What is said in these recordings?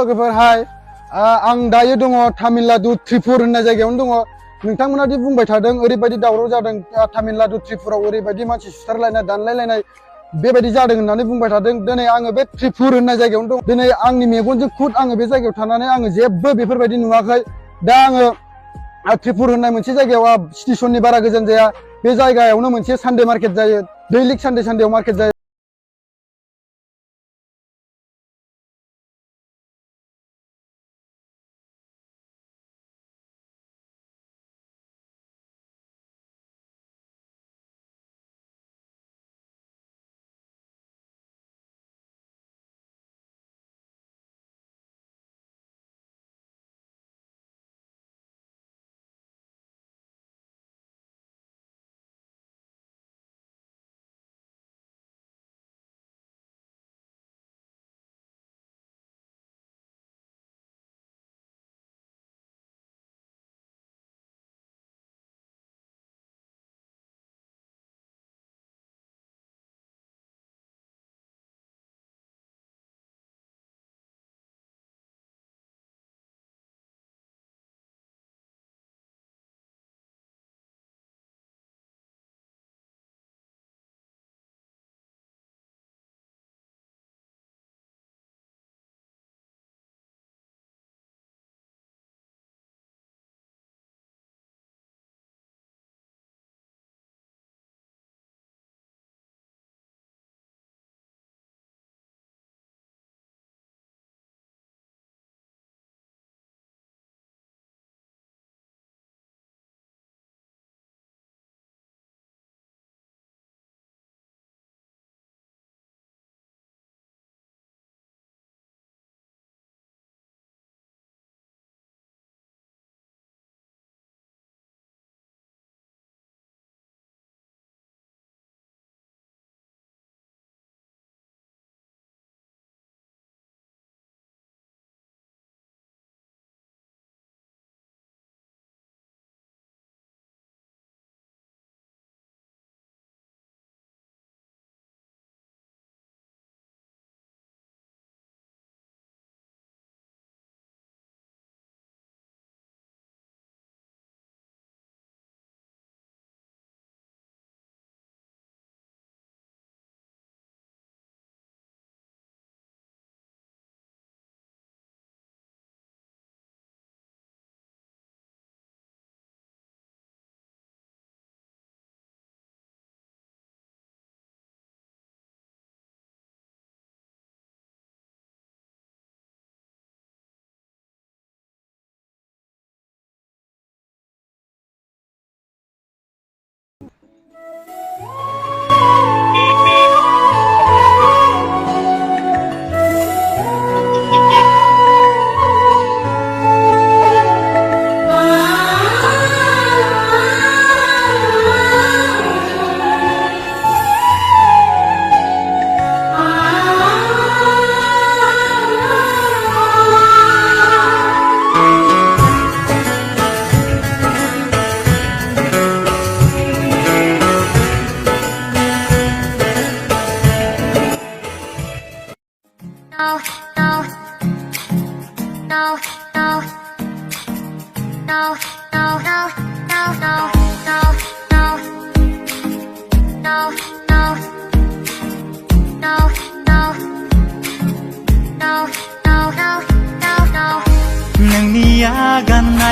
लोगोफोर हाय आं दायो दङ तामिलनाडु त्रिपुर होननाय जायगायावनो दङ नोंथांमोना दि बुंबाय थादों ओरैबायदि दावराव जादों तामिलनाडु त्रिपुराव ओरैबायदि मानसि सुथारलायनाय दानलायलायनाय बेबायदि जादों होननानै बुंबाय थादों दिनै आङो बे त्रिपुर होननाय जायगायावनो दं दिनै आंनि मेगनजों खुद आङो बे जायगायाव थानानै आङो जेबो बेफोरबायदि नुवाखै दा आङो त्रिपुर होननाय मोनसे जायगायाव स्टेशननि बारा गोजान जाया बे जायगायावनो मोनसे सानडे मार्केट जायो दैलिक सानडेयाव मार्केट जायो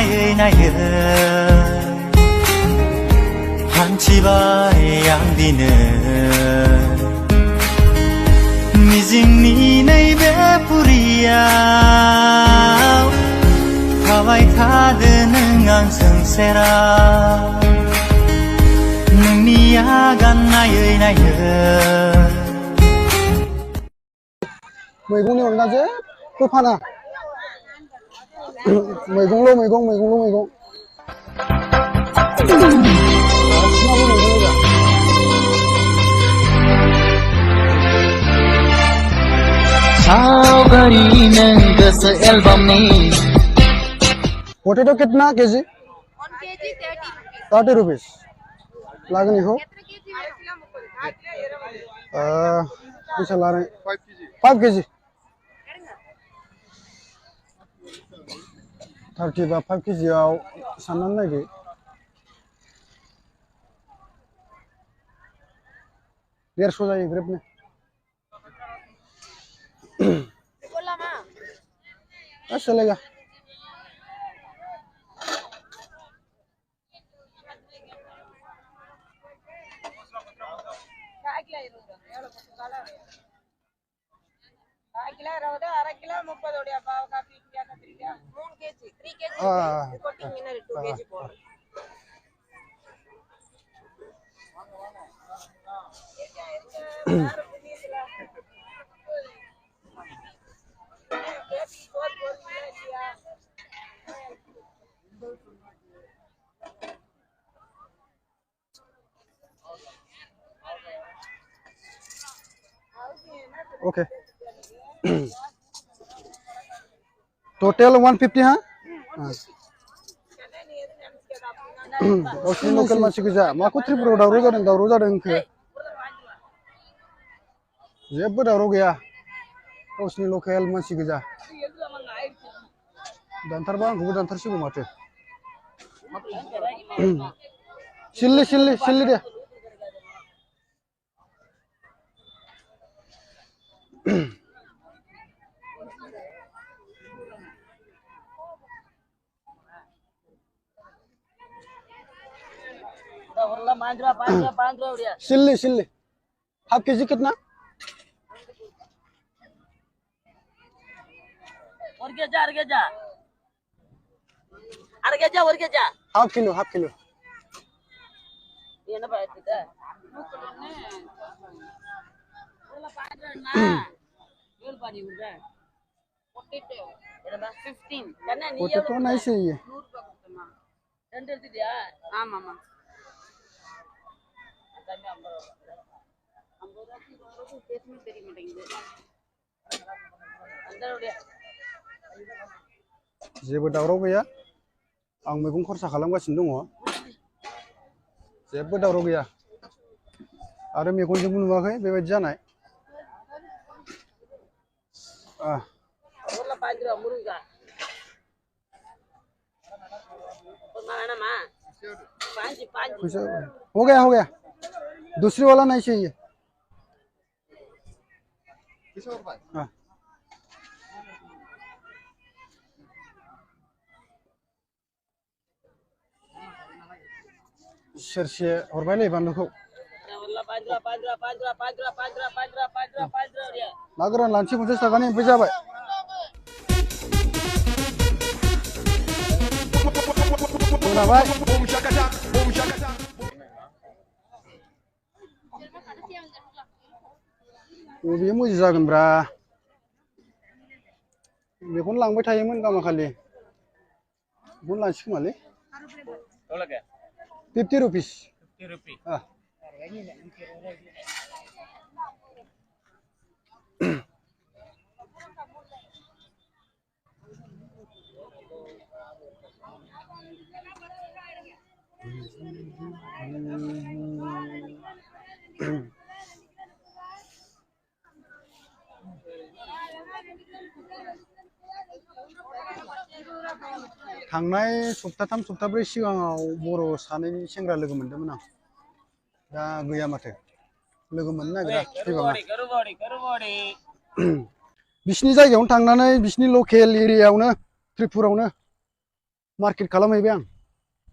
나의 한치바의 양디는 미징니 내 베풀이야 하와이 카드는 앙승세라 능니야간 나의 मैगंनि अनगा जेबो फाना मैगंल' मैगं सावगारिनो गोसो एलबामनि पोटेटो कितना केजी 1 kg 30 rupees लागोन इखौ बेसेबां लानाय 5 kg 30 बा 5 केजियाव साननानै नायदो देरस' जायो ग्रेबनो चलेगा ओके टोटल 150 हाँ गावसिनि लकेल मानसि गोजा माखौ त्रिपुरायाव दावराव जादों होनखो जेबो दावराव गैया गावसिनि लकेल मानसि गोजा दानथारबा आंखौबो दानथारसिगौ माथो सिल्ली दे सिल्ली हाफ केजी कितना हाफ किलो पोटेटो नहीं चाहिए जेबो दावराव गैया आं मैगं खरसा खालामगासिनो दङ जेबो दावराव गैया आरो मेगनजोंबो नुवाखै बेबायदि जानाय हो गया दूसरी वाला नहीं चाहिए हाँ सेरसे हरबायलै बानलुखौ ना गोरान लानोसै 50 थाखानि ओमफ्राय जाबाय खोनाबाय बबे मोजां जागोनब्रा बेखौनो लांबाय थायोमोन गामाखालि बेखौनो लानोसै खोमालै 50 रुपीस थांनाय सप्ताथाम सप्ताब्रै सिगाङाव बर' सानैनि सेंग्रा लोगो मोनदोंमोन आं दा गैया माथो लोगो मोननो नागिरा बिसिनि जायगायावनो थांनानै बिसिनि लकेल एरियायावनो त्रिपुरायावनो मार्केट खालामहैबाय आं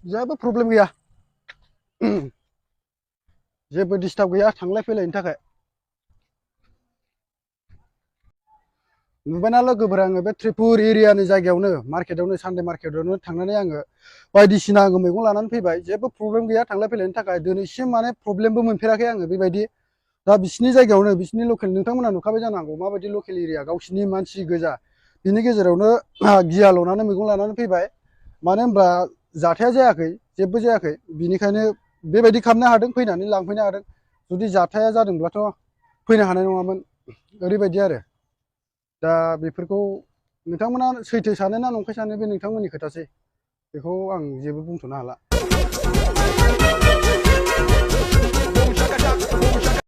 जेबो प्रब्लेम गैया जेबो डिस्टार्ब गैया थांलाय फैलायनि थाखाय नुबायना लोगोफोर आङो बे त्रिपुर एरियानि जायगायावनो मार्केटावनो सानडे मार्केटावनो थांनानै आङो बायदिसिना आङो मैगं लानानै फैबाय जेबो प्रब्लेम गैया थांलाय फैलायनि थाखाय दिनैसिम माने प्रब्लेमबो मोनफेराखै आङो बेबायदि दा बिसिनि जायगायावनो बिसिनि लकेल नोंथांमोना नुखाबाय जानांगौ माबायदि लकेल एरिया गावसिनि मानसि गोजा बिनि गेजेरावनो गिया लनानै मैगं लानानै फैबाय मानो होनबा जाथाया जायाखै जेबो जायाखै बिनिखायनो बेबायदि खालामनो हादों फैनानै लांफैनो हादों जुदि जाथाया जादोंब्लाथ' फैनो हानाय नङामोन ओरैबायदि आरो दा बेफोरखौ नोंथांमोना सैथो सानो ना नंखाय सानो बे नोंथांमोननि खोथासै बेखौ आं जेबो बुंथ'नो हाला